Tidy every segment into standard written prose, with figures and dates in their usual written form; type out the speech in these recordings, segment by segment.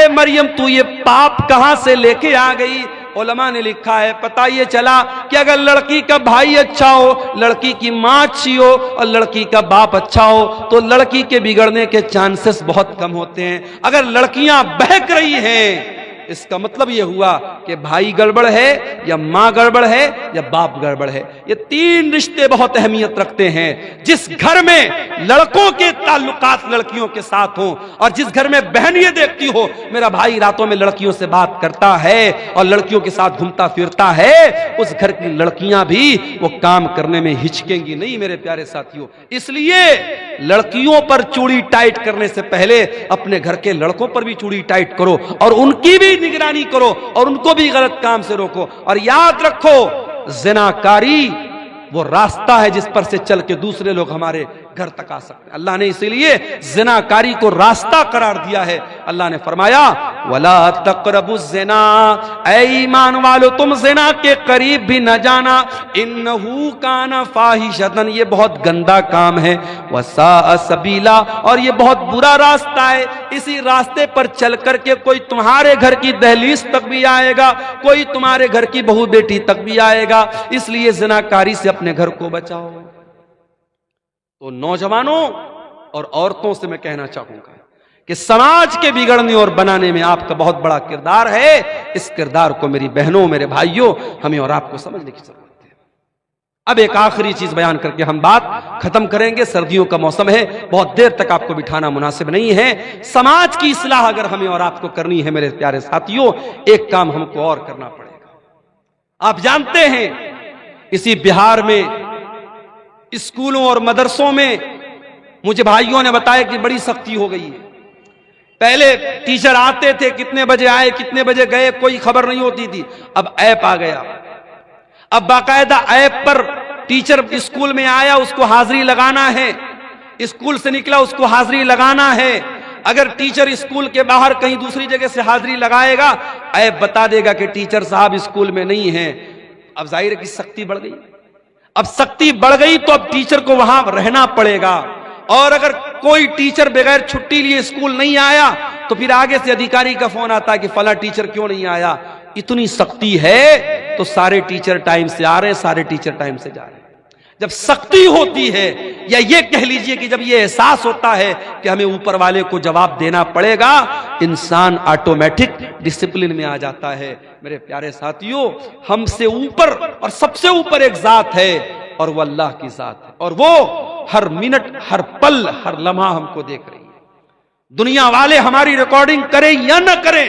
اے مریم تو یہ پاپ کہاں سے لے کے آ گئی؟ علماء نے لکھا ہے پتہ یہ چلا کہ اگر لڑکی کا بھائی اچھا ہو، لڑکی کی ماں اچھی ہو اور لڑکی کا باپ اچھا ہو تو لڑکی کے بگڑنے کے چانسز بہت کم ہوتے ہیں۔ اگر لڑکیاں بہک رہی ہیں اس کا مطلب یہ ہوا کہ بھائی گڑبڑ ہے یا ماں گڑبڑ ہے یا باپ گڑبڑ ہے۔ یہ تین رشتے بہت اہمیت رکھتے ہیں۔ جس گھر میں لڑکوں کے تعلقات لڑکیوں کے ساتھ ہوں اور جس گھر میں بہن یہ دیکھتی ہو میرا بھائی راتوں میں لڑکیوں سے بات کرتا ہے اور لڑکیوں کے ساتھ گھومتا پھرتا ہے، اس گھر کی لڑکیاں بھی وہ کام کرنے میں ہچکیں گی نہیں میرے پیارے ساتھیوں۔ اس لیے لڑکیوں پر چوڑی ٹائٹ کرنے سے پہلے اپنے گھر کے لڑکوں پر بھی چوڑی ٹائٹ کرو اور ان کی بھی نگرانی کرو اور ان کو بھی غلط کام سے روکو۔ اور یاد رکھو زناکاری وہ راستہ ہے جس پر سے چل کے دوسرے لوگ ہمارے گھر تک آ سکتے ہیں۔ اللہ نے اسی لیے زناکاری کو راستہ قرار دیا ہے۔ اللہ نے فرمایا وَلَا تَقْرَبُوا الزِّنَا، اے ایمان والو تم زنا کے قریب بھی نہ جانا، اِنَّهُ كَانَ فَاحِشَةً، یہ بہت گندا کام ہے، وَسَاءَ سَبِيلًا، اور یہ بہت برا راستہ ہے۔ اسی راستے پر چل کر کے کوئی تمہارے گھر کی دہلیز تک بھی آئے گا، کوئی تمہارے گھر کی بہو بیٹی تک بھی آئے گا، اس لیے زناکاری سے اپنے گھر کو بچاؤ۔ تو نوجوانوں اور عورتوں سے میں کہنا چاہوں گا کہ سماج کے بگڑنے اور بنانے میں آپ کا بہت بڑا کردار ہے۔ اس کردار کو میری بہنوں میرے بھائیوں ہمیں اور آپ کو سمجھنے کی ضرورت ہے۔ اب ایک آخری چیز بیان کر کے ہم بات ختم کریں گے۔ سردیوں کا موسم ہے، بہت دیر تک آپ کو بٹھانا مناسب نہیں ہے۔ سماج کی اصلاح اگر ہمیں اور آپ کو کرنی ہے میرے پیارے ساتھیوں، ایک کام ہم کو اور کرنا پڑے گا۔ آپ جانتے ہیں اسی بہار میں اسکولوں اور مدرسوں میں مجھے بھائیوں نے بتایا کہ بڑی سختی ہو گئی ہے۔ پہلے ٹیچر آتے تھے، کتنے بجے آئے کتنے بجے گئے کوئی خبر نہیں ہوتی تھی، اب ایپ آ گیا۔ اب باقاعدہ ایپ پر ٹیچر اسکول میں آیا اس کو حاضری لگانا ہے، اسکول سے نکلا اس کو حاضری لگانا ہے۔ اگر ٹیچر اسکول کے باہر کہیں دوسری جگہ سے حاضری لگائے گا ایپ بتا دے گا کہ ٹیچر صاحب اسکول میں نہیں ہیں۔ اب ظاہر ہے کہ سختی بڑھ گئی، اب سختی بڑھ گئی تو اب ٹیچر کو وہاں رہنا پڑے گا، اور اگر کوئی ٹیچر بغیر چھٹی لیے اسکول نہیں آیا تو پھر آگے سے ادھیکاری کا فون آتا ہے کہ فلاں ٹیچر کیوں نہیں آیا۔ اتنی سختی ہے تو سارے ٹیچر ٹائم سے آ رہے ہیں، سارے ٹیچر ٹائم سے جا رہے ہیں۔ جب سختی ہوتی ہے یا یہ کہہ لیجئے کہ جب یہ احساس ہوتا ہے کہ ہمیں اوپر والے کو جواب دینا پڑے گا، انسان آٹومیٹک ڈسپلن میں آ جاتا ہے۔ میرے پیارے ساتھیوں، ہم سے اوپر اور سب سے اوپر ایک ذات ہے اور وہ اللہ کی ذات ہے، اور وہ ہر منٹ ہر پل ہر لمحہ ہم کو دیکھ رہی ہے۔ دنیا والے ہماری ریکارڈنگ کریں یا نہ کریں،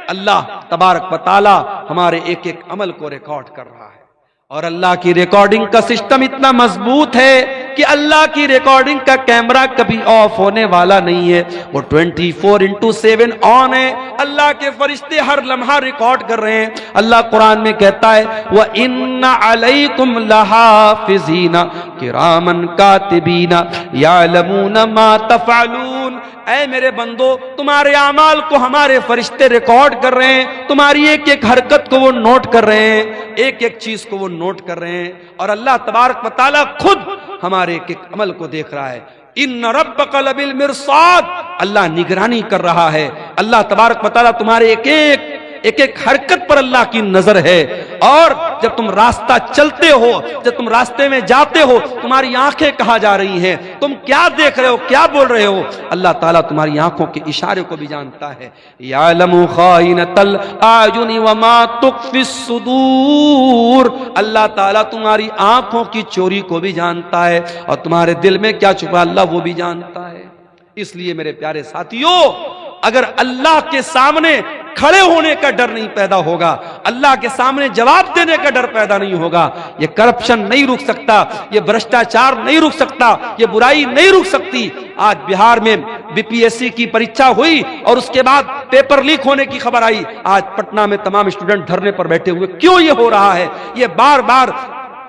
اللہ تبارک و تعالی ہمارے ایک ایک عمل کو ریکارڈ کر رہا ہے، اور اللہ کی ریکارڈنگ کا سسٹم اتنا مضبوط ہے کہ اللہ کی ریکارڈنگ کا کیمرہ کبھی آف ہونے والا نہیں ہے، وہ 24/7 آن ہے۔ اللہ کے فرشتے ہر لمحہ ریکارڈ کر رہے ہیں۔ اللہ قرآن میں کہتا ہے وَإِنَّ عَلَيْكُمْ لَحَافِظِينَ كِرَامًا كَاتِبِينَ يَعْلَمُونَ مَا تَفْعَلُونَ، اے میرے بندو تمہارے اعمال کو ہمارے فرشتے ریکارڈ کر رہے ہیں، تمہاری ایک ایک حرکت کو وہ نوٹ کر رہے ہیں، ایک ایک چیز کو وہ نوٹ کر رہے ہیں، اور اللہ تبارک و تعالیٰ خود ہمارے ایک ایک عمل کو دیکھ رہا ہے۔ ان ربک لبالمرصاد، اللہ نگرانی کر رہا ہے۔ اللہ تبارک و تعالیٰ تمہارے ایک ایک حرکت پر اللہ کی نظر ہے، اور جب تم راستہ چلتے ہو، جب تم راستے میں جاتے ہو، تمہاری آنکھیں کہاں جا رہی ہیں، تم کیا دیکھ رہے ہو، کیا بول رہے ہو، اللہ تعالیٰ تمہاری آنکھوں کے اشارے کو بھی جانتا ہے۔ یعلم خائنۃ الاعین وما تخفی الصدور، اللہ تعالیٰ تمہاری آنکھوں کی چوری کو بھی جانتا ہے، اور تمہارے دل میں کیا چھپا اللہ وہ بھی جانتا ہے۔ اس لیے میرے پیارے ساتھیوں، اگر اللہ کے سامنے کھڑے ہونے کا ڈر نہیں پیدا ہوگا، اللہ کے سامنے جواب دینے کا ڈر پیدا نہیں ہوگا، یہ کرپشن نہیں رک سکتا، یہ بھرشٹاچار نہیں رک سکتا، یہ برائی نہیں رک سکتی۔ آج بہار میں BPSC کی پریچھا ہوئی اور اس کے بعد پیپر لیک ہونے کی خبر آئی، آج پٹنہ میں تمام اسٹوڈنٹ دھرنے پر بیٹھے ہوئے۔ کیوں یہ ہو رہا ہے؟ یہ بار بار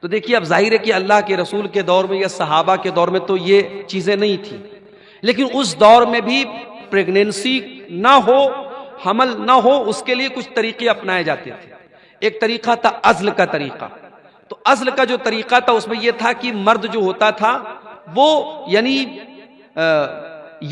تو دیکھیے اب ظاہر ہے کہ اللہ کے رسول کے دور میں یا صحابہ کے دور میں تو یہ چیزیں نہیں تھیں، لیکن اس دور میں بھی پریگنینسی نہ ہو، حمل نہ ہو، اس کے لیے کچھ طریقے اپنائے جاتے تھے۔ ایک طریقہ تھا عزل کا طریقہ۔ تو عزل کا جو طریقہ تھا اس میں یہ تھا کہ مرد جو ہوتا تھا وہ یعنی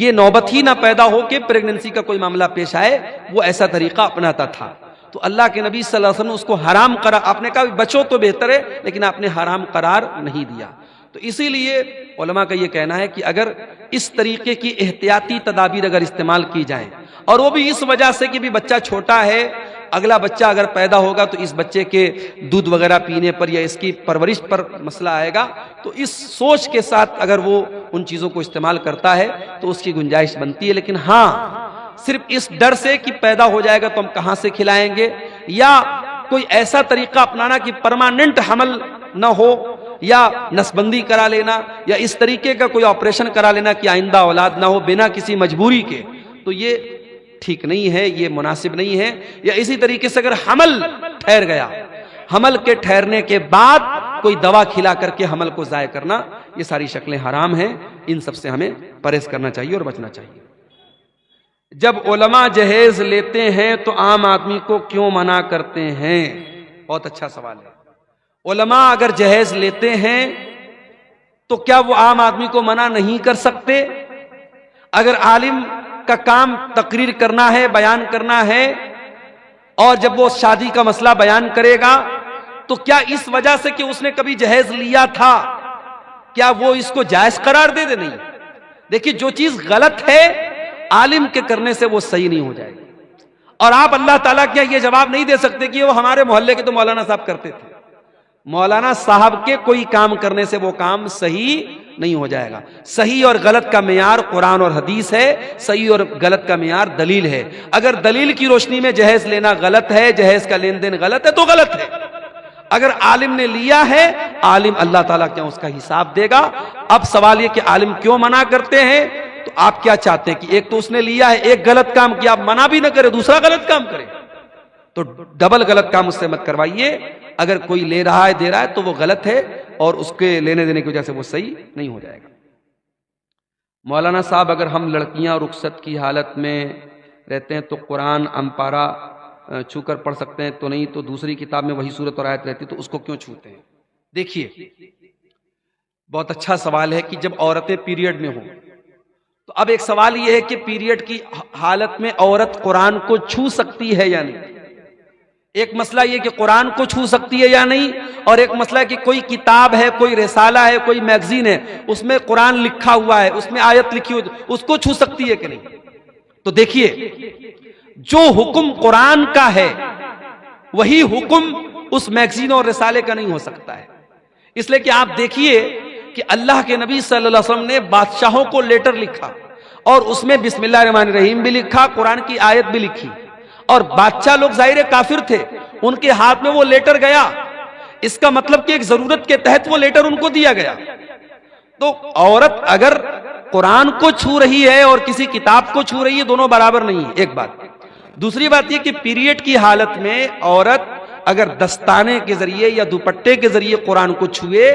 یہ نوبت ہی نہ پیدا ہو کہ پریگننسی کا کوئی معاملہ پیش آئے، وہ ایسا طریقہ اپناتا تھا۔ تو اللہ کے نبی صلی اللہ علیہ وسلم نے اس کو حرام قرار، آپ نے کہا بچو تو بہتر ہے، لیکن آپ نے حرام قرار نہیں دیا۔ تو اسی لیے علماء کا یہ کہنا ہے کہ اگر اس طریقے کی احتیاطی تدابیر اگر استعمال کی جائیں، اور وہ بھی اس وجہ سے کہ بھی بچہ چھوٹا ہے، اگلا بچہ اگر پیدا ہوگا تو اس بچے کے دودھ وغیرہ پینے پر یا اس کی پرورش پر مسئلہ آئے گا، تو اس سوچ کے ساتھ اگر وہ ان چیزوں کو استعمال کرتا ہے تو اس کی گنجائش بنتی ہے۔ لیکن ہاں صرف اس ڈر سے کہ پیدا ہو جائے گا تو ہم کہاں سے کھلائیں گے، یا کوئی ایسا طریقہ اپنانا کہ پرماننٹ حمل نہ ہو، یا نسبندی کرا لینا، یا اس طریقے کا کوئی آپریشن کرا لینا کہ آئندہ اولاد نہ ہو بنا کسی مجبوری کے، تو یہ ٹھیک نہیں ہے، یہ مناسب نہیں ہے۔ یا اسی طریقے سے اگر حمل ٹھہر گیا، حمل کے ٹھہرنے کے بعد کوئی دوا کھلا کر کے حمل کو ضائع کرنا، یہ ساری شکلیں حرام ہیں، ان سب سے ہمیں پرہیز کرنا چاہیے اور بچنا چاہیے۔ جب علماء جہیز لیتے ہیں تو عام آدمی کو کیوں منع کرتے ہیں؟ بہت اچھا سوال ہے۔ علماء اگر جہیز لیتے ہیں تو کیا وہ عام آدمی کو منع نہیں کر سکتے؟ اگر عالم کا کام تقریر کرنا ہے، بیان کرنا ہے، اور جب وہ شادی کا مسئلہ بیان کرے گا تو کیا اس وجہ سے کہ اس نے کبھی جہیز لیا تھا کیا وہ اس کو جائز قرار دے دے؟ نہیں۔ دیکھیے جو چیز غلط ہے عالم کے کرنے سے وہ صحیح نہیں ہو جائے گی، اور آپ اللہ تعالیٰ کیا یہ جواب نہیں دے سکتے کہ وہ ہمارے محلے کے تو مولانا صاحب کرتے تھے۔ مولانا صاحب کے کوئی کام کرنے سے وہ کام صحیح نہیں ہو جائے گا۔ صحیح اور غلط کا معیار قرآن اور حدیث ہے، صحیح اور غلط کا معیار دلیل ہے۔ اگر دلیل کی روشنی میں جہیز لینا غلط ہے، جہیز کا لین دین غلط ہے تو غلط ہے۔ اگر عالم نے لیا ہے، عالم اللہ تعالیٰ کیا اس کا حساب دے گا۔ اب سوال یہ کہ عالم کیوں منع کرتے ہیں؟ تو آپ کیا چاہتے ہیں کہ ایک تو اس نے لیا ہے، ایک غلط کام کیا، آپ منع بھی نہ کرے، دوسرا غلط کام کرے؟ تو ڈبل غلط کام اس سے مت کروائیے۔ اگر کوئی لے رہا ہے، دے رہا ہے تو وہ غلط ہے، اور اس کے لینے دینے کی وجہ سے وہ صحیح نہیں ہو جائے گا۔ مولانا صاحب اگر ہم لڑکیاں رخصت کی حالت میں رہتے ہیں تو قرآن امپارہ چھو کر پڑھ سکتے ہیں؟ تو نہیں، تو دوسری کتاب میں وہی صورت اور آیت رہتی تو اس کو کیوں چھوتے ہیں؟ دیکھیے بہت اچھا سوال ہے کہ جب عورتیں پیریڈ میں ہوں تو اب ایک سوال یہ ہے کہ پیریڈ کی حالت میں عورت قرآن کو چھو سکتی ہے یا نہیں؟ ایک مسئلہ یہ کہ قرآن کو چھو سکتی ہے یا نہیں، اور ایک مسئلہ کہ کوئی کتاب ہے، کوئی رسالہ ہے، کوئی میگزین ہے، اس میں قرآن لکھا ہوا ہے، اس میں آیت لکھی ہوئی، اس کو چھو سکتی ہے کہ نہیں؟ تو دیکھیے جو حکم قرآن کا ہے وہی حکم اس میگزین اور رسالے کا نہیں ہو سکتا ہے۔ اس لیے کہ آپ دیکھیے کہ اللہ کے نبی صلی اللہ علیہ وسلم نے بادشاہوں کو لیٹر لکھا، اور اس میں بسم اللہ الرحمن الرحیم بھی لکھا، قرآن کی آیت بھی لکھی، اور بادشاہ لوگ ظاہر کافر تھے، ان کے ہاتھ میں وہ لیٹر گیا، اس کا مطلب کہ ایک ضرورت کے تحت وہ لیٹر ان کو دیا گیا۔ تو عورت اگر قرآن کو چھو رہی ہے اور کسی کتاب کو چھو رہی ہے، دونوں برابر نہیں ہے، ایک بات۔ دوسری بات یہ کہ پیریڈ کی حالت میں عورت اگر دستانے کے ذریعے یا دوپٹے کے ذریعے قرآن کو چھوئے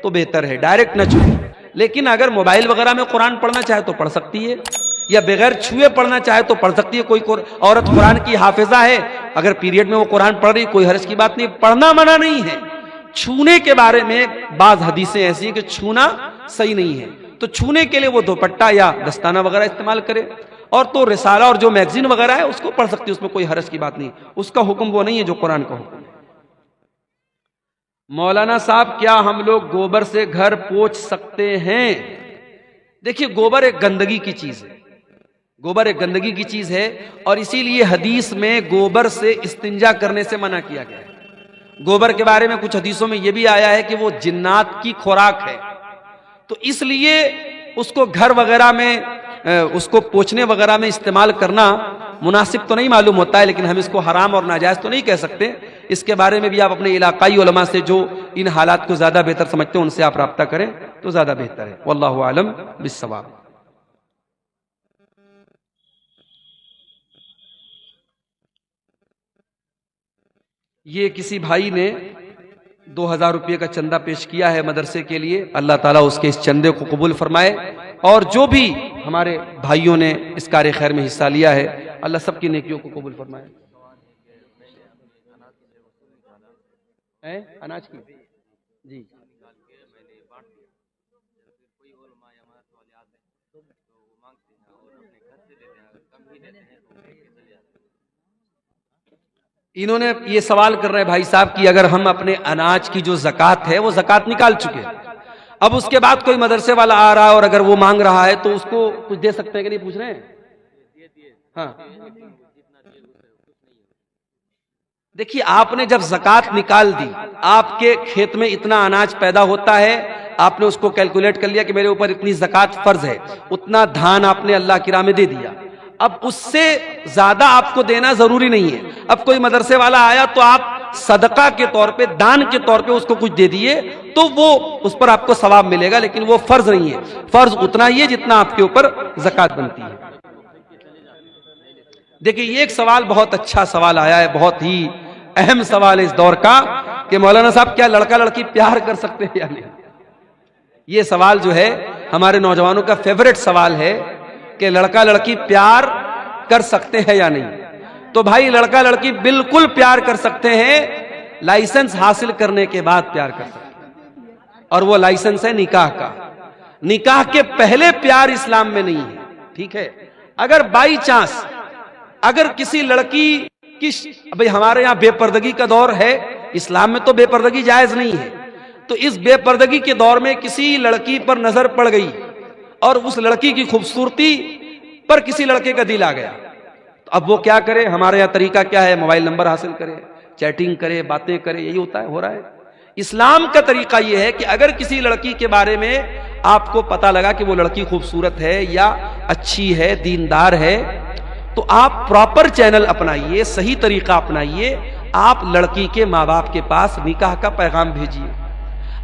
تو بہتر ہے، ڈائریکٹ نہ چھوئے۔ لیکن اگر موبائل وغیرہ میں قرآن پڑھنا چاہے تو پڑھ سکتی ہے، یا بغیر چھوئے پڑھنا چاہے تو پڑھ سکتی ہے۔ کوئی عورت قرآن کی حافظہ ہے، اگر پیریڈ میں وہ قرآن پڑھ رہی، کوئی حرج کی بات نہیں، پڑھنا منع نہیں ہے۔ چھونے کے بارے میں بعض حدیثیں ایسی ہیں کہ چھونا صحیح نہیں ہے، تو چھونے کے لیے وہ دوپٹہ یا دستانہ وغیرہ استعمال کرے، اور تو رسالہ اور جو میگزین وغیرہ ہے اس کو پڑھ سکتی ہے، اس میں کوئی حرج کی بات نہیں، اس کا حکم وہ نہیں ہے جو قرآن کا حکم ہے۔ مولانا صاحب کیا ہم لوگ گوبر سے گھر پوچھ سکتے ہیں؟ دیکھیے گوبر ایک گندگی کی چیز ہے، گوبر ایک گندگی کی چیز ہے، اور اسی لیے حدیث میں گوبر سے استنجا کرنے سے منع کیا گیا ہے۔ گوبر کے بارے میں کچھ حدیثوں میں یہ بھی آیا ہے کہ وہ جنات کی خوراک ہے، تو اس لیے اس کو گھر وغیرہ میں اس کو پوچھنے وغیرہ میں استعمال کرنا مناسب تو نہیں معلوم ہوتا ہے، لیکن ہم اس کو حرام اور ناجائز تو نہیں کہہ سکتے۔ اس کے بارے میں بھی آپ اپنے علاقائی علماء سے جو ان حالات کو زیادہ بہتر سمجھتے ہیں ان سے آپ رابطہ کریں تو زیادہ بہتر ہے، واللہ اعلم بالصواب۔ یہ کسی بھائی نے 2000 روپے کا چندہ پیش کیا ہے مدرسے کے لیے. اللہ تعالیٰ اس کے اس چندے کو قبول فرمائے. اور جو بھی ہمارے بھائیوں نے اس کار خیر میں حصہ لیا ہے اللہ سب کی نیکیوں کو قبول فرمائے. اناج کی جی انہوں نے یہ سوال کر رہے بھائی صاحب کہ اگر ہم اپنے اناج کی جو زکوٰۃ ہے وہ زکوٰۃ نکال چکے, اب اس کے بعد کوئی مدرسے والا آ رہا ہے اور اگر وہ مانگ رہا ہے تو اس کو کچھ دے سکتے ہیں کہ نہیں, پوچھ رہے ہیں. ہاں دیکھیے, آپ نے جب زکوٰۃ نکال دی, آپ کے کھیت میں اتنا اناج پیدا ہوتا ہے, آپ نے اس کو کیلکولیٹ کر لیا کہ میرے اوپر اتنی زکوٰۃ فرض ہے, اتنا دھان آپ نے اللہ کی راہ میں دے دیا. اب اس سے زیادہ آپ کو دینا ضروری نہیں ہے. اب کوئی مدرسے والا آیا تو آپ صدقہ کے طور پہ, دان کے طور پہ اس کو کچھ دے دیے تو وہ اس پر آپ کو ثواب ملے گا, لیکن وہ فرض نہیں ہے. فرض اتنا ہی ہے جتنا آپ کے اوپر زکوٰۃ بنتی ہے. دیکھیے یہ ایک سوال بہت اچھا سوال آیا ہے, بہت ہی اہم سوال ہے اس دور کا, کہ مولانا صاحب کیا لڑکا لڑکی پیار کر سکتے ہیں یا نہیں. یہ سوال جو ہے ہمارے نوجوانوں کا فیورٹ سوال ہے کہ لڑکا لڑکی پیار کر سکتے ہیں یا نہیں. تو بھائی لڑکا لڑکی بالکل پیار کر سکتے ہیں, لائسنس حاصل کرنے کے بعد پیار کر سکتے ہیں, اور وہ لائسنس ہے نکاح کا. نکاح کے پہلے پیار اسلام میں نہیں ہے. ٹھیک ہے, اگر بائی چانس اگر کسی لڑکی کی, بھائی ہمارے یہاں بے پردگی کا دور ہے, اسلام میں تو بے پردگی جائز نہیں ہے, تو اس بے پردگی کے دور میں کسی لڑکی پر نظر پڑ گئی اور اس لڑکی کی خوبصورتی پر کسی لڑکے کا دل آ گیا, تو اب وہ کیا کرے. ہمارے یہاں طریقہ کیا ہے, موبائل نمبر حاصل کرے, چیٹنگ کرے, باتیں کرے, یہی ہوتا ہے, ہو رہا ہے. اسلام کا طریقہ یہ ہے کہ اگر کسی لڑکی کے بارے میں آپ کو پتا لگا کہ وہ لڑکی خوبصورت ہے یا اچھی ہے, دیندار ہے, تو آپ پراپر چینل اپنائیے, صحیح طریقہ اپنائیے. آپ لڑکی کے ماں باپ کے پاس نکاح کا پیغام بھیجیے.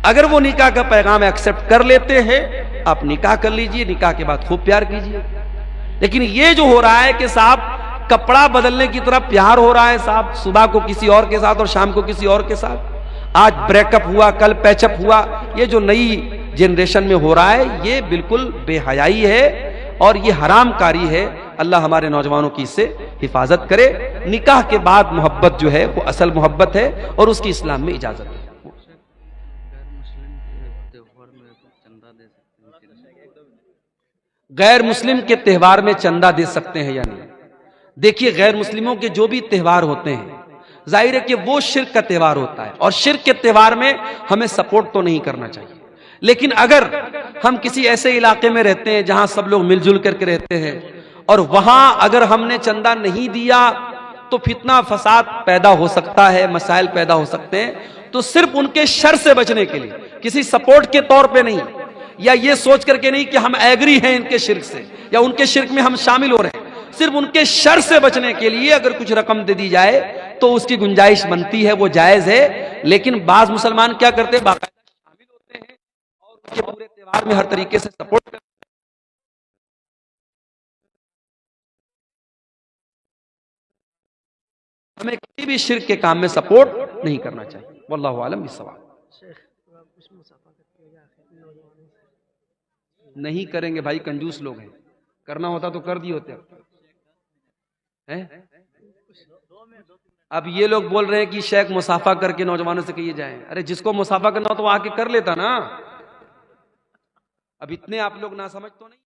اگر وہ نکاح کا پیغام ایکسپٹ کر لیتے ہیں, آپ نکاح کر لیجئے, نکاح کے بعد خوب پیار کیجئے. لیکن یہ جو ہو رہا ہے کہ صاحب کپڑا بدلنے کی طرح پیار ہو رہا ہے, صاحب صبح کو کسی اور کے ساتھ اور شام کو کسی اور کے ساتھ, آج بریک اپ ہوا کل پیچ اپ ہوا, یہ جو نئی جنریشن میں ہو رہا ہے یہ بالکل بے حیائی ہے اور یہ حرام کاری ہے. اللہ ہمارے نوجوانوں کی اس سے حفاظت کرے. نکاح کے بعد محبت جو ہے وہ اصل محبت ہے اور اس کی اسلام میں اجازت ہے. غیر مسلم کے تہوار میں چندہ دے سکتے ہیں یا نہیں. دیکھیے غیر مسلموں کے جو بھی تہوار ہوتے ہیں ظاہر ہے کہ وہ شرک کا تہوار ہوتا ہے, اور شرک کے تہوار میں ہمیں سپورٹ تو نہیں کرنا چاہیے. لیکن اگر ہم کسی ایسے علاقے میں رہتے ہیں جہاں سب لوگ مل جل کر کے رہتے ہیں اور وہاں اگر ہم نے چندہ نہیں دیا تو فتنہ فساد پیدا ہو سکتا ہے, مسائل پیدا ہو سکتے ہیں, تو صرف ان کے شر سے بچنے کے لیے, کسی سپورٹ کے طور پہ نہیں, یا یہ سوچ کر کے نہیں کہ ہم ایگری ہیں ان کے شرک سے یا ان کے شرک میں ہم شامل ہو رہے ہیں, صرف ان کے شر سے بچنے کے لیے اگر کچھ رقم دے دی جائے تو اس کی گنجائش بنتی ہے, وہ جائز ہے. لیکن بعض مسلمان کیا کرتے ہیں, باقاعدہ شامل ہوتے ہیں اور ان کے پورے تہوار میں ہر طریقے سے سپورٹ کرتے ہیں. ہمیں کسی بھی شرک کے کام میں سپورٹ نہیں کرنا چاہیے. واللہ عالم بالصواب. نہیں کریں گے بھائی, کنجوس لوگ ہیں, کرنا ہوتا تو کر دی ہوتے. اب یہ لوگ بول رہے ہیں کہ شیخ مصافحہ کر کے نوجوانوں سے کہیے جائیں. ارے جس کو مصافحہ کرنا ہو تو آ کے کر لیتا نا. اب اتنے آپ لوگ نہ سمجھ تو نہیں.